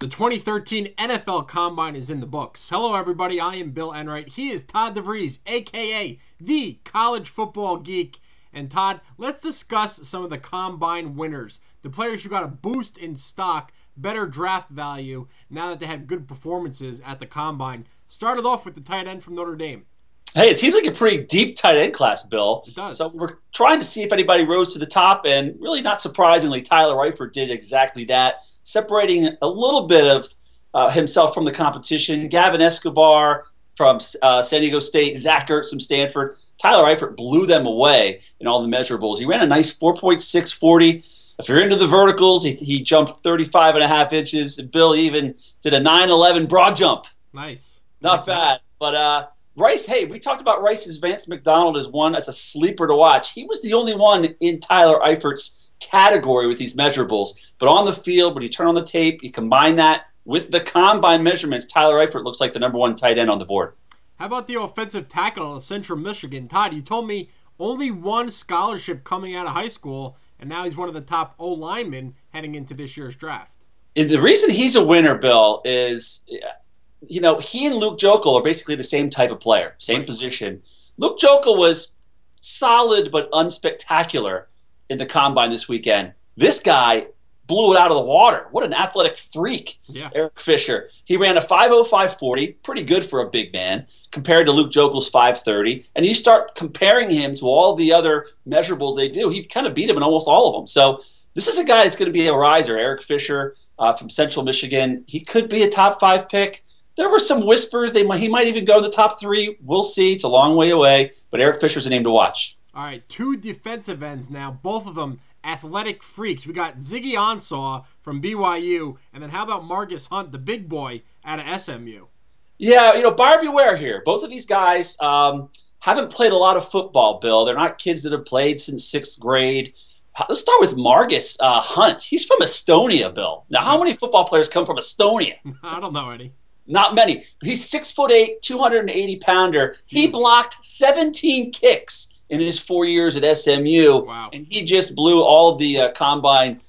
The 2013 NFL Combine is in the books. Hello, everybody. I am Bill Enright. He is Todd DeVries, a.k.a. the College Football Geek. And Todd, let's discuss some of the Combine winners. The players who got a boost in stock, better draft value, now that they had good performances at the Combine. Started off with the tight end from Notre Dame. Hey, it seems like a pretty deep tight end class, Bill. It does. So we're trying to see if anybody rose to the top, and really not surprisingly, Tyler Eifert did exactly that, separating a little bit of himself from the competition. Gavin Escobar from San Diego State, Zach Ertz from Stanford. Tyler Eifert blew them away in all the measurables. He ran a nice 4.640. If you're into the verticals, he jumped 35.5 inches. Bill even did a 9.11 broad jump. Nice. Not bad. But Rice, hey, we talked about Rice's Vance McDonald as one that's a sleeper to watch. He was the only one in Tyler Eifert's category with these measurables. But on the field, when you turn on the tape, you combine that with the combine measurements, Tyler Eifert looks like the #1 tight end on the board. How about the offensive tackle of Central Michigan? Todd, you told me only one scholarship coming out of high school, and now he's one of the top O-linemen heading into this year's draft. And the reason he's a winner, Bill, is he and Luke Joeckel are basically the same type of player, same position. Luke Joeckel was solid but unspectacular in the combine this weekend. This guy blew it out of the water. What an athletic freak, yeah. Eric Fisher. He ran a 5.0540, pretty good for a big man, compared to Luke Joeckel's 5.30. And you start comparing him to all the other measurables they do, he kind of beat him in almost all of them. So this is a guy that's going to be a riser, Eric Fisher from Central Michigan. He could be a top 5 pick. There were some whispers he might even go in the top 3. We'll see. It's a long way away. But Eric Fisher's a name to watch. All right, 2 defensive ends now, both of them athletic freaks. We got Ziggy Ansah from BYU, and then how about Marcus Hunt, the big boy, out of SMU? Yeah, buyer beware here. Both of these guys haven't played a lot of football, Bill. They're not kids that have played since 6th grade. Let's start with Marcus Hunt. He's from Estonia, Bill. Now, how many football players come from Estonia? I don't know any. Not many. He's 6'8", 280-pounder. He blocked 17 kicks in his 4 years at SMU. Wow. And he just blew all of the combine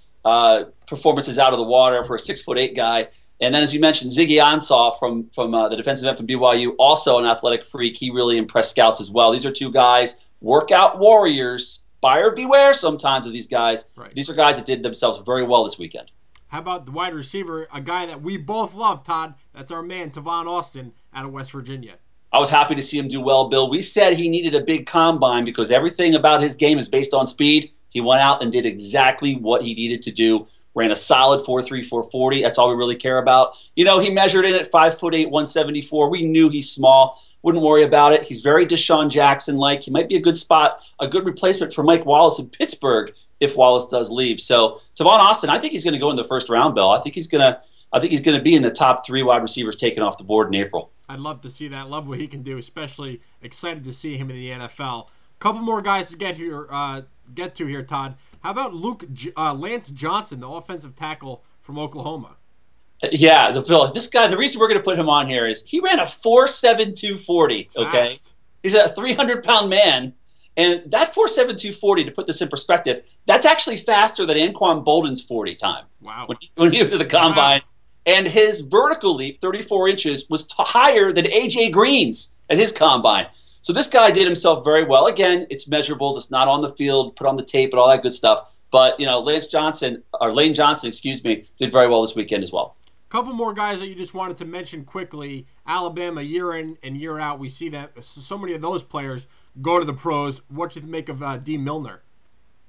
performances out of the water for a 6'8" guy. And then, as you mentioned, Ziggy Ansah from the defensive end from BYU, also an athletic freak. He really impressed scouts as well. These are 2 guys, workout warriors. Buyer beware sometimes of these guys. Right. These are guys that did themselves very well this weekend. How about the wide receiver, a guy that we both love, Todd? That's our man, Tavon Austin, out of West Virginia. I was happy to see him do well, Bill. We said he needed a big combine because everything about his game is based on speed. He went out and did exactly what he needed to do. Ran a solid 4.3, 4.40. That's all we really care about. He measured in at 5'8", 174. We knew he's small. Wouldn't worry about it. He's very Deshaun Jackson-like. He might be a good spot, a good replacement for Mike Wallace in Pittsburgh if Wallace does leave. So Tavon Austin, I think he's going to go in the first round, Bill. I think he's going to be in the top 3 wide receivers taken off the board in April. I'd love to see that. Love what he can do. Especially excited to see him in the NFL. A couple more guys to get to here, Todd. How about Lance Johnson, the offensive tackle from Oklahoma? Yeah, Bill. This guy. The reason we're going to put him on here is he ran a 4.7240. Okay, Fast. He's a 300-pound man. And that 4.7240, to put this in perspective, that's actually faster than Anquan Bolden's 40 time. Wow. When he was at the combine. Wow. And his vertical leap, 34 inches, was higher than A.J. Green's at his combine. So this guy did himself very well. Again, it's measurables. It's not on the field, put on the tape and all that good stuff. But, Lane Johnson, did very well this weekend as well. Couple more guys that you just wanted to mention quickly. Alabama, year in and year out, we see that so many of those players go to the pros. What do you make of D. Milner?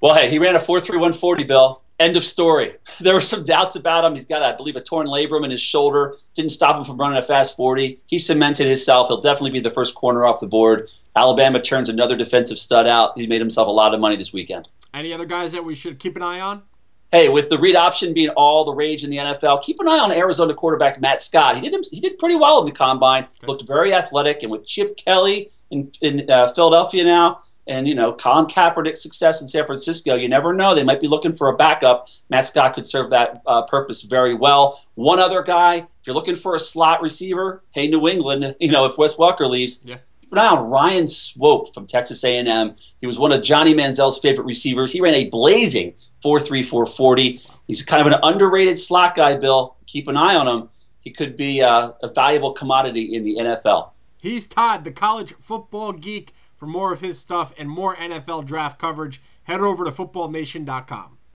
Well, hey, he ran a 4.3, 140, Bill. End of story. There were some doubts about him. He's got, I believe, a torn labrum in his shoulder. Didn't stop him from running a fast 40. He cemented himself. He'll definitely be the first corner off the board. Alabama turns another defensive stud out. He made himself a lot of money this weekend. Any other guys that we should keep an eye on? Hey, with the read option being all the rage in the NFL, keep an eye on Arizona quarterback Matt Scott. He did pretty well in the combine. Okay. Looked very athletic, and with Chip Kelly in Philadelphia now, and Colin Kaepernick's success in San Francisco, you never know. They might be looking for a backup. Matt Scott could serve that purpose very well. One other guy, if you're looking for a slot receiver, hey, New England, if Wes Welker leaves, an eye on Ryan Swope from Texas A&M. He was one of Johnny Manziel's favorite receivers. He ran a blazing 4.34 40. He's kind of an underrated slot guy, Bill. Keep an eye on him. He could be a valuable commodity in the NFL. He's Todd, the College Football Geek. For more of his stuff and more NFL draft coverage, head over to footballnation.com.